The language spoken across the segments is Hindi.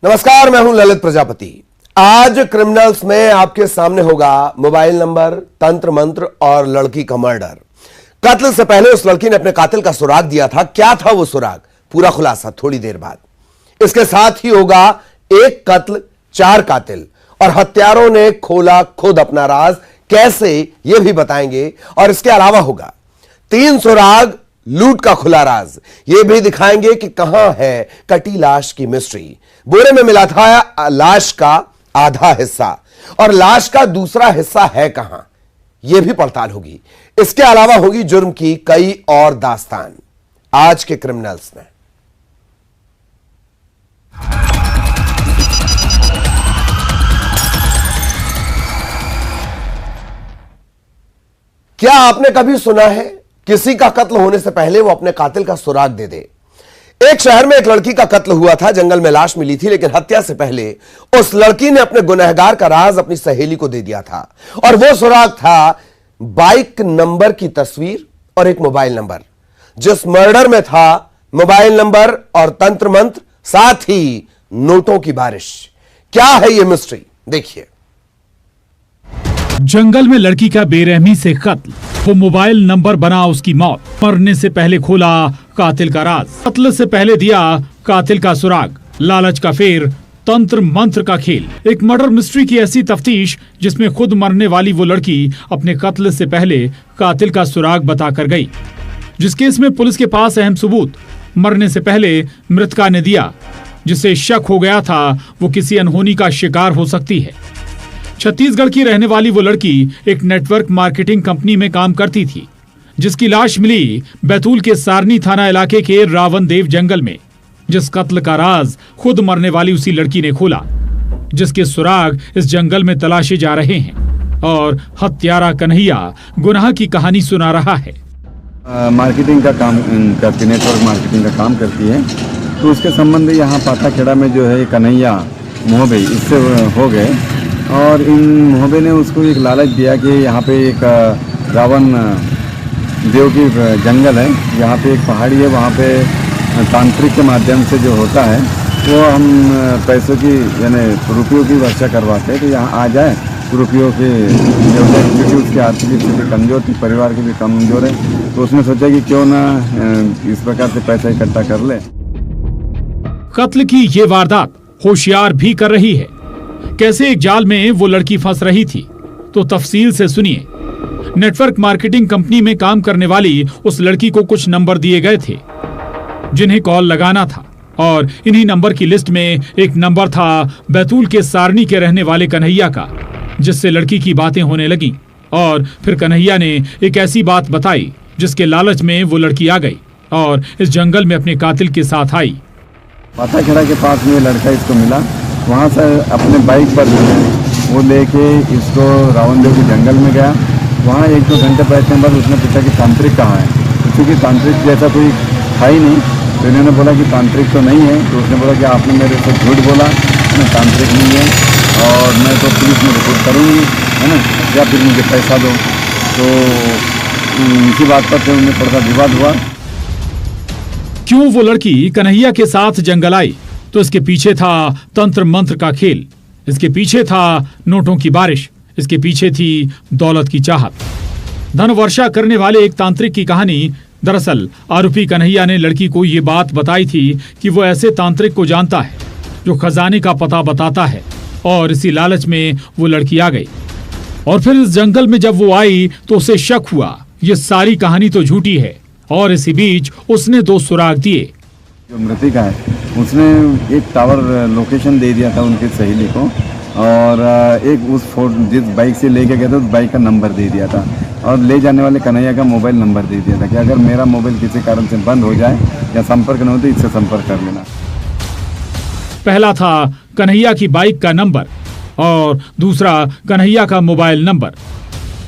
नमस्कार, मैं हूं ललित प्रजापति। आज क्रिमिनल्स में आपके सामने होगा मोबाइल नंबर, तंत्र मंत्र और लड़की का मर्डर। कत्ल से पहले उस लड़की ने अपने कातिल का सुराग दिया था। क्या था वो सुराग? पूरा खुलासा थोड़ी देर बाद। इसके साथ ही होगा एक कत्ल, 4 कातिल और हत्यारों ने खोला खुद अपना राज। कैसे, यह भी बताएंगे। और इसके अलावा होगा 3 सुराग, लूट का खुला राज। यह भी दिखाएंगे कि कहां है कटी लाश की मिस्ट्री। बोरे में मिला था लाश का आधा हिस्सा और लाश का दूसरा हिस्सा है कहां, यह भी पड़ताल होगी। इसके अलावा होगी जुर्म की कई और दास्तान आज के क्रिमिनल्स में। क्या आपने कभी सुना है किसी का कत्ल होने से पहले वो अपने कातिल का सुराग दे दे? एक शहर में एक लड़की का कत्ल हुआ था। जंगल में लाश मिली थी, लेकिन हत्या से पहले उस लड़की ने अपने गुनहगार का राज अपनी सहेली को दे दिया था। और वो सुराग था बाइक नंबर की तस्वीर और एक मोबाइल नंबर। जिस मर्डर में था मोबाइल नंबर और तंत्र मंत्र, साथ ही नोटों की बारिश। क्या है ये मिस्ट्री, देखिए। जंगल में लड़की का बेरहमी से कत्ल, वो मोबाइल नंबर बना उसकी मौत। मरने से पहले खोला कातिल का राज, कत्ल से पहले दिया कातिल का सुराग, लालच का फेर, तंत्र मंत्र का खेल। एक मर्डर मिस्ट्री की ऐसी तफ्तीश जिसमें खुद मरने वाली वो लड़की अपने कत्ल से पहले कातिल का सुराग बताकर गई। जिस केस में पुलिस के पास अहम सबूत मरने से पहले मृतका ने दिया, जिसे शक हो गया था वो किसी अनहोनी का शिकार हो सकती है। छत्तीसगढ़ की रहने वाली वो लड़की एक नेटवर्क मार्केटिंग कंपनी में काम करती थी, जिसकी लाश मिली बैतूल के सारनी थाना इलाके के रावण देव जंगल में। जिस कत्ल का राज खुद मरने वाली उसी लड़की ने खोला, जिसके सुराग इस जंगल में तलाशे जा रहे हैं और हत्यारा कन्हैया गुनाह की कहानी सुना रहा है। मार्केटिंग का काम करती, नेटवर्क मार्केटिंग का काम करती है। तो उसके संबंध यहाँ पाताखेड़ा में जो है कन्हैया मोहबे इससे हो गए और इन मोहबे ने उसको एक लालच दिया कि यहाँ पे एक रावण देव की जंगल है, यहाँ पे एक पहाड़ी है, वहाँ पे तांत्रिक के माध्यम से जो होता है वो हम पैसों की यानी रुपयों की वर्षा करवाते हैं। तो यहाँ आ जाए रुपयों के, क्योंकि उसकी आर्थिक स्थिति कमज़ोर थी, परिवार की भी कमज़ोर है, तो उसने सोचा कि क्यों ना इस प्रकार से पैसा इकट्ठा कर ले। कत्ल की ये वारदात होशियार भी कर रही है। कैसे एक जाल में वो लड़की फंस रही थी, तो तफसील से सुनिए। नेटवर्क मार्केटिंग कंपनी में काम करने वाली उस लड़की को कुछ नंबर दिए गए थे जिन्हें कॉल लगाना था, और इन्हीं नंबर की लिस्ट में एक नंबर था बैतूल के सारनी के रहने वाले कन्हैया का, जिससे लड़की की बातें होने लगी। और फिर कन्हैया ने एक ऐसी बात बताई जिसके लालच में वो लड़की आ गई और इस जंगल में अपने कातिल के साथ आई। पाताखेड़ा के पास में लड़का इसको मिला, वहाँ से अपने बाइक पर वो लेके इसको रावण देव के जंगल में गया। वहाँ 1-2 घंटे बैठने के बाद उसने पूछा कि तांत्रिक कहाँ है, क्योंकि तांत्रिक जैसा कोई था ही नहीं। तो इन्होंने बोला कि तांत्रिक तो नहीं है। तो उसने बोला कि आपने मेरे से झूठ बोला, मैं तांत्रिक नहीं है और मैं तो पुलिस में रिपोर्ट करूँगी, है ना, या फिर मुझे पैसा दो। तो इसी बात पर उनमें थोड़ा सा विवाद हुआ। क्यों वो लड़की कन्हैया के साथ जंगल आई? तो इसके पीछे था तंत्र मंत्र का खेल, इसके पीछे था नोटों की बारिश, इसके पीछे थी दौलत की चाहत। धन वर्षा करने वाले एक तांत्रिक की कहानी। दरअसल आरोपी कन्हैया ने लड़की को ये बात बताई थी कि वो ऐसे तांत्रिक को जानता है जो खजाने का पता बताता है, और इसी लालच में वो लड़की आ गई। और फिर इस जंगल में जब वो आई तो उसे शक हुआ ये सारी कहानी तो झूठी है, और इसी बीच उसने 2 सुराग दिए। जो मृतिका है उसने एक टावर लोकेशन दे दिया था उनकी सहेली को, और एक उस जिस बाइक से लेके गया था उस बाइक का नंबर दे दिया था, और ले जाने वाले कन्हैया का मोबाइल नंबर दे दिया था कि अगर मेरा मोबाइल किसी कारण से बंद हो जाए या संपर्क न हो तो इससे संपर्क कर लेना। पहला था कन्हैया की बाइक का नंबर और दूसरा कन्हैया का मोबाइल नंबर।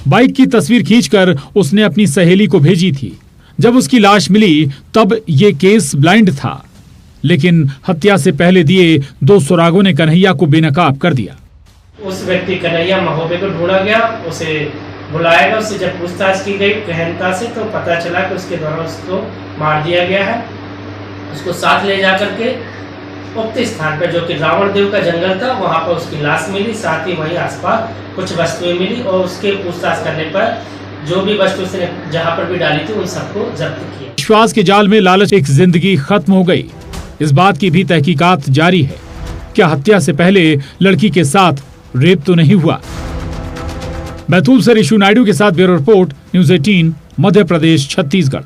बाइक की तस्वीर खींचकर उसने अपनी सहेली को भेजी थी। जब उसकी लाश मिली तब ये केस ब्लाइंड था, लेकिन हत्या से पहले दिए 2 सुरागों ने कन्हैया को बेनकाब कर दिया। उस व्यक्ति कन्हैया महोबे को ढूंढा गया, उसे बुलाया गया, उससे जब पूछताछ की गई गहनता से तो पता चला कि उसके द्वारा उसको मार दिया गया है। उसको साथ ले जा करके उक्त स्थान पर, जो कि रावण देव का जंगल था, वहां पर उसकी लाश मिली। साथ ही वहीं आसपास कुछ वस्तुएं मिली और उसके पूछताछ करने पर जो भी वस्तु उसने जहां पर भी डाली थी उन सबको जब्त किया। विश्वास के जाल में लालच एक जिंदगी खत्म हो गई। इस बात की भी तहकीकात जारी है। क्या हत्या से पहले लड़की के साथ रेप तो नहीं हुआ? बैतूल से ऋषु नायडू के साथ bureau report, news 18, Madhya Pradesh, Chhattisgarh.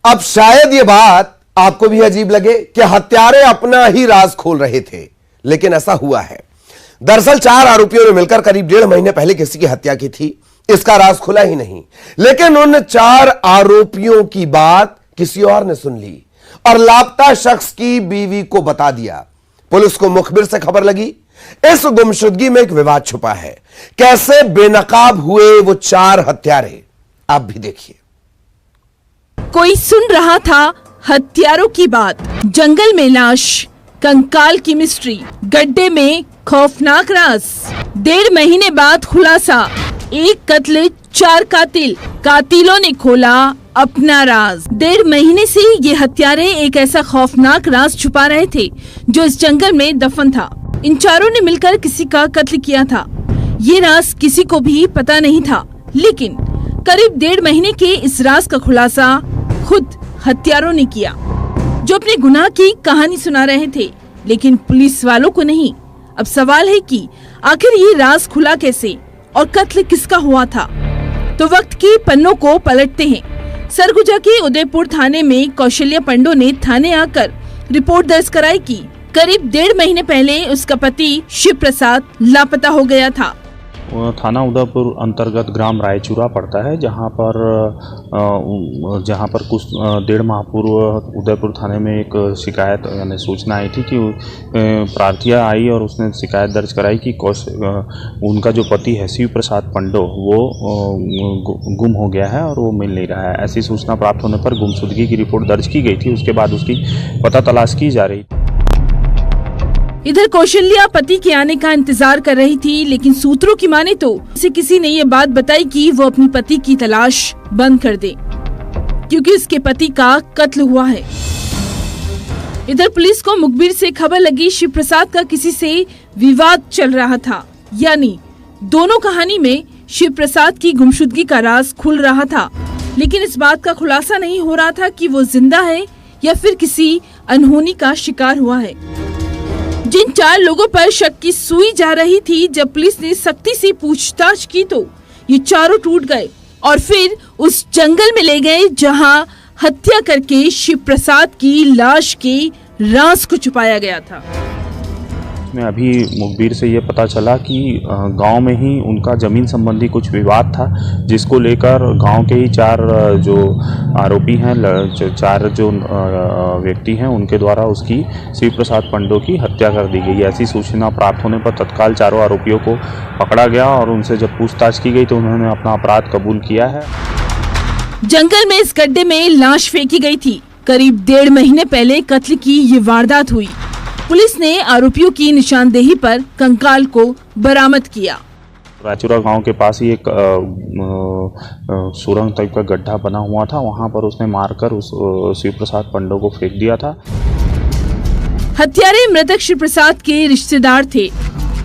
अब शायद ये बात आपको भी अजीब लगे कि हत्यारे अपना ही राज खोल रहे थे, लेकिन ऐसा हुआ है। दरअसल 4 आरोपियों ने मिलकर करीब 1.5 महीने पहले किसी की हत्या की थी। इसका राज खुला ही नहीं, लेकिन उन 4 आरोपियों की बात किसी और ने सुन ली और लापता शख्स की बीवी को बता दिया। पुलिस को मुखबिर से खबर लगी। इस गुमशुदगी में एक विवाद छुपा है। कैसे बेनकाब हुए वो 4 हत्यारे, आप भी देखिए। कोई सुन रहा था हत्यारों की बात, जंगल में लाश, कंकाल की मिस्ट्री, गड्ढे में खौफनाक राज। 1.5 महीने बाद खुलासा, एक कत्ल, 4 कातिल, कातिलों ने खोला अपना राज। 1.5 महीने से ये हत्यारे एक ऐसा खौफनाक राज छुपा रहे थे जो इस जंगल में दफन था। इन 4 ने मिलकर किसी का कत्ल किया था। ये राज किसी को भी पता नहीं था, लेकिन करीब 1.5 महीने के इस राज का खुलासा खुद हत्यारों ने किया, जो अपने गुनाह की कहानी सुना रहे थे, लेकिन पुलिस वालों को नहीं। अब सवाल है कि आखिर ये राज खुला कैसे और कत्ल किसका हुआ था? तो वक्त के पन्नों को पलटते हैं। सरगुजा के उदयपुर थाने में कौशल्या पंडो ने थाने आकर रिपोर्ट दर्ज कराई कि करीब 1.5 महीने पहले उसका पति शिव प्रसाद लापता हो गया था। थाना उदयपुर अंतर्गत ग्राम रायचूरा पड़ता है, जहां पर कुछ 1.5 माह पूर्व उदयपुर थाने में एक शिकायत यानी सूचना आई थी कि प्रार्थिया आई और उसने शिकायत दर्ज कराई कि उनका जो पति है शिव प्रसाद पंडो वो गुम हो गया है और वो मिल नहीं रहा है। ऐसी सूचना प्राप्त होने पर गुमशुदगी की रिपोर्ट दर्ज की गई थी। उसके बाद उसकी पता तलाश की जा रही थी। इधर कौशल्या पति के आने का इंतजार कर रही थी, लेकिन सूत्रों की माने तो उसे किसी ने ये बात बताई कि वो अपनी पति की तलाश बंद कर दे, क्योंकि उसके पति का कत्ल हुआ है। इधर पुलिस को मुखबिर से खबर लगी शिव प्रसाद का किसी से विवाद चल रहा था, यानी दोनों कहानी में शिव प्रसाद की गुमशुदगी का राज खुल रहा था, लेकिन इस बात का खुलासा नहीं हो रहा था कि वो जिंदा है या फिर किसी अनहोनी का शिकार हुआ है। जिन 4 लोगों पर शक की सुई जा रही थी, जब पुलिस ने सख्ती से पूछताछ की तो ये 4 टूट गए और फिर उस जंगल में ले गए जहां हत्या करके शिव प्रसाद की लाश के राज को छुपाया गया था। में अभी मुखबिर से ये पता चला कि गांव में ही उनका जमीन संबंधी कुछ विवाद था, जिसको लेकर गांव के ही 4 जो आरोपी हैं, 4 जो व्यक्ति हैं, उनके द्वारा उसकी शिव प्रसाद पंडो की हत्या कर दी गई। ऐसी सूचना प्राप्त होने पर तत्काल 4 आरोपियों को पकड़ा गया और उनसे जब पूछताछ की गई तो उन्होंने अपना अपराध कबूल किया है। जंगल में इस गड्ढे में लाश फेंकी गई थी। करीब 1.5 महीने पहले कत्ल की ये वारदात हुई। पुलिस ने आरोपियों की निशानदेही पर कंकाल को बरामद किया। रायचूरा गांव के पास ही एक सुरंग टाइप का गड्ढा बना हुआ था, वहां पर उसने मारकर उस शिव प्रसाद पंडो को फेंक दिया था। हत्यारे मृतक शिव प्रसाद के रिश्तेदार थे।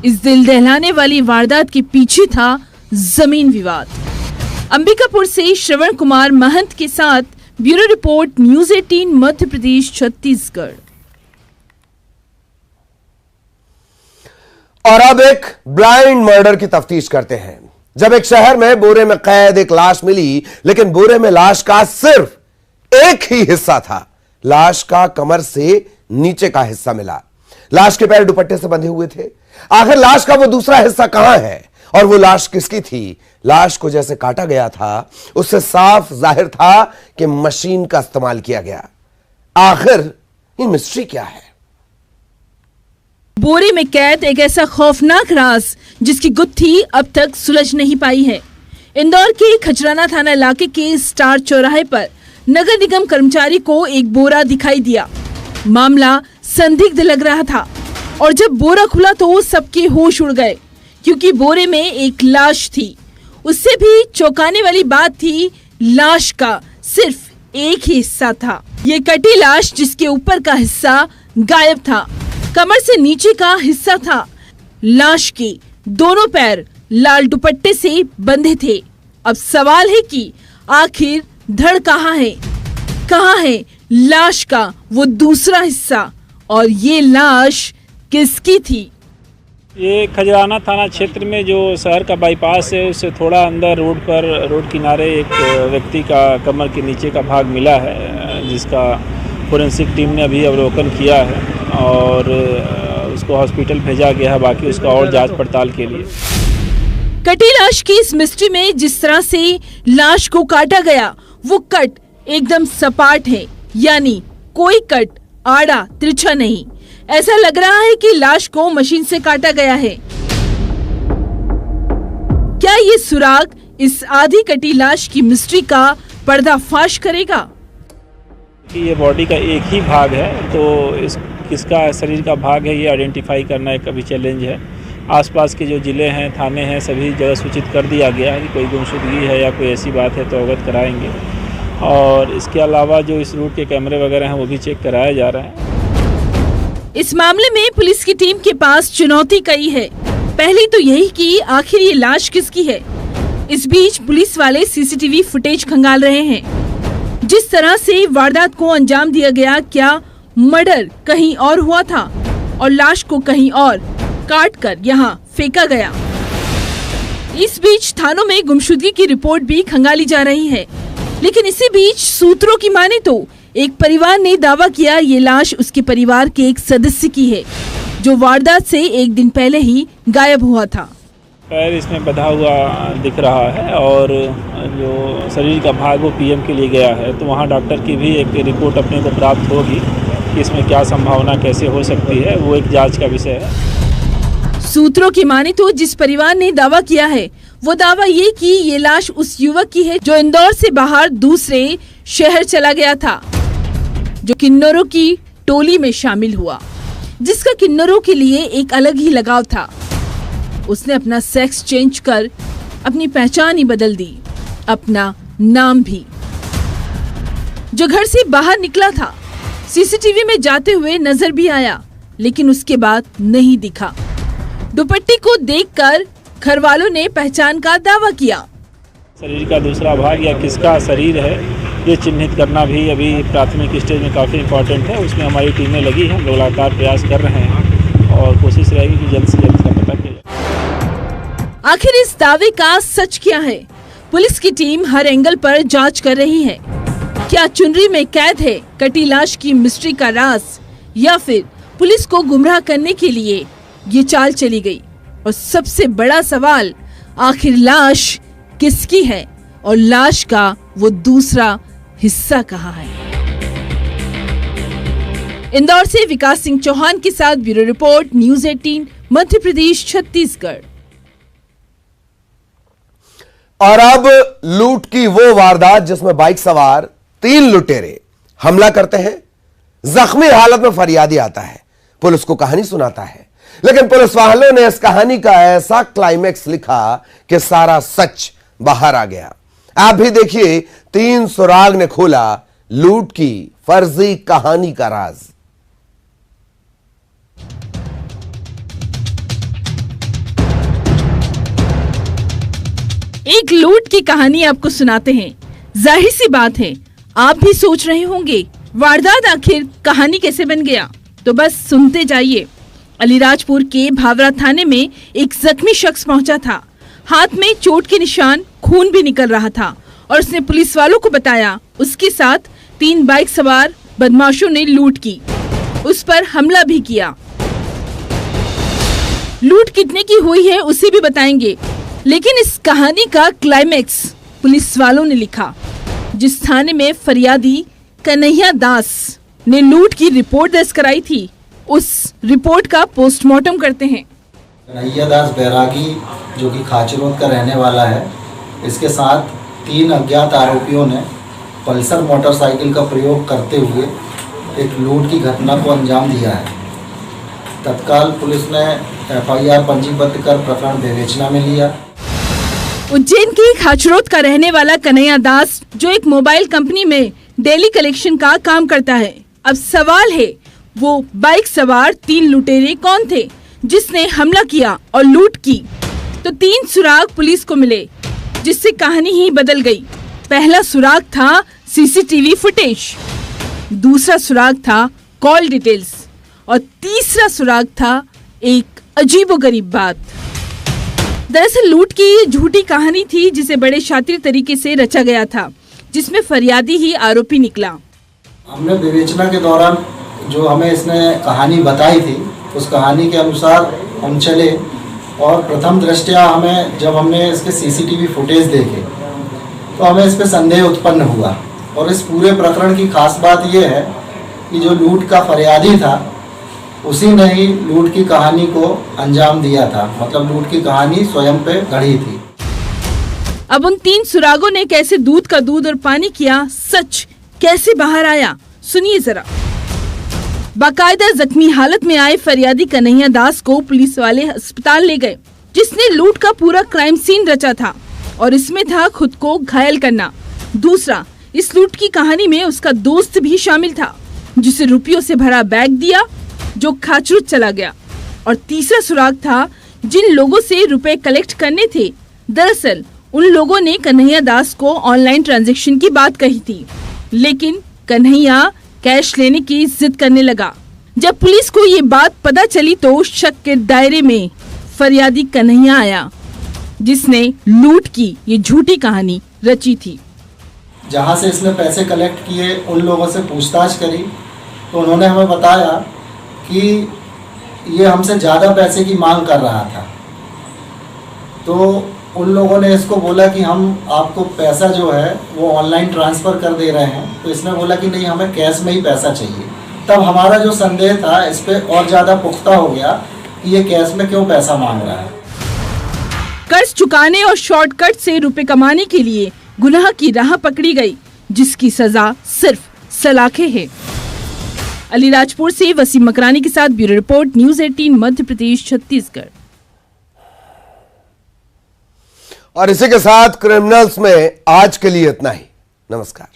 इस दिल दहलाने वाली वारदात के पीछे था जमीन विवाद। अंबिकापुर से श्रवण कुमार महंत के साथ bureau report, news 18, Madhya Pradesh, Chhattisgarh. और अब एक ब्लाइंड मर्डर की तफ्तीश करते हैं। जब एक शहर में बोरे में कैद एक लाश मिली, लेकिन बोरे में लाश का सिर्फ एक ही हिस्सा था। लाश का कमर से नीचे का हिस्सा मिला। लाश के पैर दुपट्टे से बंधे हुए थे। आखिर लाश का वो दूसरा हिस्सा कहां है और वो लाश किसकी थी? लाश को जैसे काटा गया था, उससे साफ जाहिर था कि मशीन का इस्तेमाल किया गया। आखिर ये मिस्ट्री क्या है? बोरे में कैद एक ऐसा खौफनाक राज जिसकी गुत्थी अब तक सुलझ नहीं पाई है। इंदौर के खजराना थाना इलाके के स्टार चौराहे पर नगर निगम कर्मचारी को एक बोरा दिखाई दिया। मामला संदिग्ध लग रहा था और जब बोरा खुला तो सबके होश उड़ गए, क्योंकि बोरे में एक लाश थी। उससे भी चौंकाने वाली बात थी, लाश का सिर्फ एक ही हिस्सा था। ये कटी लाश जिसके ऊपर का हिस्सा गायब था, कमर से नीचे का हिस्सा था। लाश के दोनों पैर लाल दुपट्टे से बंधे थे। अब सवाल है कि आखिर धड़ कहाँ है लाश का वो दूसरा हिस्सा, और ये लाश किसकी थी? ये खजराना थाना क्षेत्र में जो शहर का बाईपास है उससे थोड़ा अंदर रोड किनारे एक व्यक्ति का कमर के नीचे का भाग मिला है, जिसका फोरेंसिक टीम ने अभी अवलोकन किया है और उसको हॉस्पिटल भेजा गया है, बाकी उसका और जांच पड़ताल के लिए। कटी लाश की इस मिस्ट्री में जिस तरह से लाश को काटा गया वो कट एकदम सपाट है, यानी कोई कट आड़ा तिरछा नहीं। ऐसा लग रहा है कि लाश को मशीन से काटा गया है। क्या ये सुराग इस आधी कटी लाश की मिस्ट्री का पर्दाफाश करेगा? ये बॉडी का एक ही भाग है, तो किसका शरीर का भाग है ये आइडेंटिफाई करना एक अभी चैलेंज है। आसपास के जो जिले हैं, थाने हैं, सभी जगह सूचित कर दिया गया है कि कोई गुमशुदगी है या कोई ऐसी बात है तो अवगत कराएंगे। और इसके अलावा जो इस रूट के कैमरे वगैरह हैं वो भी चेक कराया जा रहा है। इस मामले में पुलिस की टीम के पास चुनौती कई है। पहली तो यही कि आखिर ये लाश किसकी है। इस बीच पुलिस वाले सीसीटीवी फुटेज खंगाल रहे हैं। जिस तरह से वारदात को अंजाम दिया गया, क्या मर्डर कहीं और हुआ था और लाश को कहीं और काट कर यहाँ फेंका गया? इस बीच थानों में गुमशुदगी की रिपोर्ट भी खंगाली जा रही है। लेकिन इसी बीच सूत्रों की माने तो एक परिवार ने दावा किया ये लाश उसके परिवार के एक सदस्य की है, जो वारदात से एक दिन पहले ही गायब हुआ था। पैर इसमें बंधा हुआ दिख रहा है और जो शरीर का भाग वो पीएम के लिए गया है, तो वहाँ डॉक्टर की भी एक रिपोर्ट अपने को प्राप्त होगी कि इसमें क्या संभावना कैसे हो सकती है, वो एक जांच का विषय है। सूत्रों की माने तो जिस परिवार ने दावा किया है वो दावा ये कि ये लाश उस युवक की है जो इंदौर से बाहर दूसरे शहर चला गया था, जो किन्नरों की टोली में शामिल हुआ, जिसका किन्नरों के लिए एक अलग ही लगाव था। उसने अपना सेक्स चेंज कर अपनी पहचान ही बदल दी, अपना नाम भी। जो घर से बाहर निकला था, सीसीटीवी में जाते हुए नजर भी आया, लेकिन उसके बाद नहीं दिखा। दुपट्टे को देखकर घर वालों ने पहचान का दावा किया। शरीर का दूसरा भाग या किसका शरीर है ये चिन्हित करना भी अभी प्राथमिक स्टेज में काफ़ी इम्पोर्टेंट है। उसमें हमारी टीमें लगी हैं, हम लोग लगातार प्रयास कर रहे हैं और कोशिश रहेगी कि जल्द से जल्द इसका पता किया जाए। आखिर इस दावे का सच क्या है? पुलिस की टीम हर एंगल पर जांच कर रही है। क्या चुनरी में कैद है कटी लाश की मिस्ट्री का राज, या फिर पुलिस को गुमराह करने के लिए ये चाल चली गई? और सबसे बड़ा सवाल, आखिर लाश किसकी है और लाश का वो दूसरा हिस्सा कहाँ है? इंदौर से विकास सिंह चौहान के साथ bureau report, news 18, Madhya Pradesh, Chhattisgarh. और अब लूट की वो वारदात जिसमें बाइक सवार 3 लुटेरे हमला करते हैं। जख्मी हालत में फरियादी आता है, पुलिस को कहानी सुनाता है, लेकिन पुलिस वालों ने इस कहानी का ऐसा क्लाइमेक्स लिखा कि सारा सच बाहर आ गया। आप भी देखिए, 3 सुराग ने खोला लूट की फर्जी कहानी का राज। एक लूट की कहानी आपको सुनाते हैं। जाहिर सी बात है, आप भी सोच रहे होंगे वारदात आखिर कहानी कैसे बन गया, तो बस सुनते जाइए। अलीराजपुर के भावरा थाने में एक जख्मी शख्स पहुंचा था। हाथ में चोट के निशान, खून भी निकल रहा था और उसने पुलिस वालों को बताया उसके साथ 3 बाइक सवार बदमाशों ने लूट की, उस पर हमला भी किया। लूट कितने की हुई है उसे भी बताएंगे, लेकिन इस कहानी का क्लाइमेक्स पुलिस वालों ने लिखा। जिस थाने में फरियादी कन्हैया दास ने लूट की रिपोर्ट दर्ज कराई थी, उस रिपोर्ट का पोस्टमार्टम करते हैं। कन्हैया दास बैरागी, जो कि खाचरोद का रहने वाला है, इसके साथ 3 अज्ञात आरोपियों ने पल्सर मोटरसाइकिल का प्रयोग करते हुए एक लूट की घटना को अंजाम दिया है। तत्काल पुलिस ने FIR पंजीबद्ध कर प्रकरण विवेचना में लिया। उज्जैन के खाचरोद का रहने वाला कन्हैया दास, जो एक मोबाइल कंपनी में डेली कलेक्शन का काम करता है। अब सवाल है, वो बाइक सवार 3 लुटेरे कौन थे जिसने हमला किया और लूट की? तो 3 सुराग पुलिस को मिले, जिससे कहानी ही बदल गई। पहला सुराग था सीसीटीवी फुटेज, दूसरा सुराग था कॉल डिटेल्स और तीसरा सुराग था एक अजीबोगरीब बात। दरअसल लूट की ये झूठी कहानी थी जिसे बड़े शातिर तरीके से रचा गया था, जिसमें फरियादी ही आरोपी निकला। हमने विवेचना के दौरान जो हमें इसने कहानी बताई थी, उस कहानी के अनुसार हम चले और प्रथम दृष्टया जब हमने इसके सीसीटीवी फुटेज देखे तो हमें इस पर संदेह उत्पन्न हुआ। और इस पूरे प्रकरण की खास बात यह है कि जो लूट का फरियादी था उसी ने ही लूट की कहानी को अंजाम दिया था, मतलब लूट की कहानी स्वयं पे गढ़ी थी। अब उन 3 सुरागों ने कैसे दूध का दूध और पानी किया, सच कैसे बाहर आया, सुनिए जरा। बाकायदा जख्मी हालत में आए फरियादी कन्हैया दास को पुलिस वाले अस्पताल ले गए, जिसने लूट का पूरा क्राइम सीन रचा था और इसमें था खुद को घायल करना। दूसरा, इस लूट की कहानी में उसका दोस्त भी शामिल था, जिसे रुपयों से भरा बैग दिया जो खाचरुत चला गया। और तीसरा सुराग था जिन लोगों से रुपए कलेक्ट करने थे। दरअसल उन लोगों ने कन्हैया दास को ऑनलाइन ट्रांजैक्शन की बात कही थी, लेकिन कन्हैया कैश लेने की जिद करने लगा। जब पुलिस को ये बात पता चली तो शक के दायरे में फरियादी कन्हैया आया, जिसने लूट की ये झूठी कहानी रची थी। जहाँ से इसने पैसे कलेक्ट किए उन लोगों से पूछताछ करी तो उन्होंने हमें बताया कि ये हमसे ज़्यादा पैसे की मांग कर रहा था। तो उन लोगों ने इसको बोला कि हम आपको पैसा जो है वो ऑनलाइन ट्रांसफ़र कर दे रहे हैं। तो इसने बोला कि नहीं, हमें कैश में ही पैसा चाहिए। तब हमारा जो संदेह था इस पर और ज़्यादा पुख्ता हो गया कि ये कैश में क्यों पैसा मांग रहा है। कर्ज चुकाने और शॉर्टकट से रुपए कमाने के लिए गुनाह की राह पकड़ी गई, जिसकी सजा सिर्फ सलाखें है। अलीराजपुर से वसीम मकरानी के साथ bureau report, news 18 Madhya Pradesh Chhattisgarh. और इसी के साथ क्रिमिनल्स में आज के लिए इतना ही। नमस्कार।